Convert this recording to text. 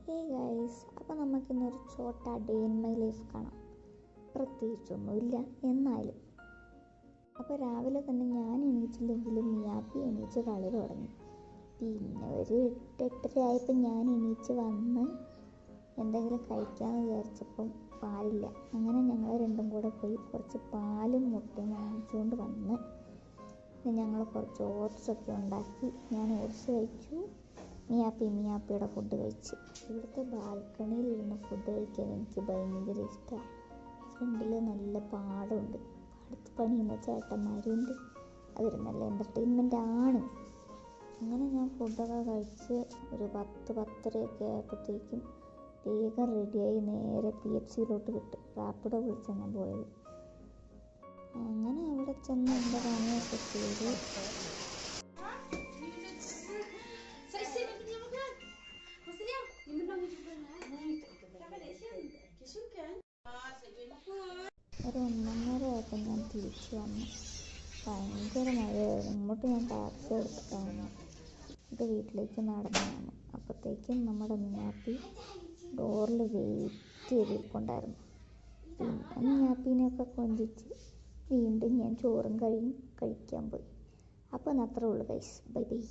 Hey guys, അപ്പോൾ നമുക്കിന്നൊരു ചോട്ട day in my life കാണാം. പ്രത്യേകിച്ചൊന്നുമില്ല എന്നാലും. അപ്പോൾ രാവിലെ തന്നെ ഞാൻ എണീച്ചില്ലെങ്കിലും മിയാപ്പി എണീച്ച് കളി തുടങ്ങി. പിന്നെ ഒരു 8-8:30 ആയപ്പോൾ ഞാൻ എണീച്ച് വന്ന് എന്തെങ്കിലും കഴിക്കാമെന്ന് വിചാരിച്ചപ്പം പാലില്ല. അങ്ങനെ ഞങ്ങൾ രണ്ടും കൂടെ പോയി കുറച്ച് പാലും മുട്ടയും വാങ്ങിച്ചുകൊണ്ട് വന്ന് ഞങ്ങൾ കുറച്ച് ഓട്സൊക്കെ ഉണ്ടാക്കി. ഞാൻ ഓട്സ് കഴിച്ചു, മിയാപ്പിയുടെ ഫുഡ് കഴിച്ചു. ഇവിടുത്തെ ബാൽക്കണിയിലിരുന്ന് ഫുഡ് കഴിക്കാൻ എനിക്ക് ഭയങ്കര ഇഷ്ടമാണ്. ഫ്രണ്ടിൽ നല്ല പാടമുണ്ട്, പാടത്ത് പണിയുന്ന ചേട്ടന്മാരുണ്ട്. അതൊരു നല്ല എൻ്റർടൈൻമെൻ്റ് ആണ്. അങ്ങനെ ഞാൻ ഫുഡൊക്കെ കഴിച്ച് ഒരു 10-10:30 ആയപ്പോഴത്തേക്കും വേഗം റെഡിയായി നേരെ PFCയിലോട്ട് വിട്ട് റാപ്പിഡോ വിളിച്ചാണ് ഞാൻ പോയത്. അങ്ങനെ അവിടെ ചെന്ന് എൻ്റെ പണിയൊക്കെ ചെയ്ത് ഒരു 1:30 ആയപ്പോൾ ഞാൻ തിരിച്ചു വന്നു. ഭയങ്കര മഴയായിരുന്നു. ഇങ്ങോട്ട് ഞാൻ ടാക്സി എടുത്തിട്ടാണ് ഇത് വീട്ടിലേക്ക് നടന്നു വന്നു. അപ്പോഴത്തേക്കും നമ്മുടെ മിയാപ്പി ഡോറിൽ വെയിറ്റ് ചെയ്തിരിപ്പുണ്ടായിരുന്നു. പിന്നെ മിയാപ്പിനെയൊക്കെ കൊഞ്ചിച്ച് വീണ്ടും ഞാൻ ചോറും കഴിക്കാൻ പോയി. അപ്പോൾ അത്രേ ഉള്ളൂ ഗൈസ്. Bye bye.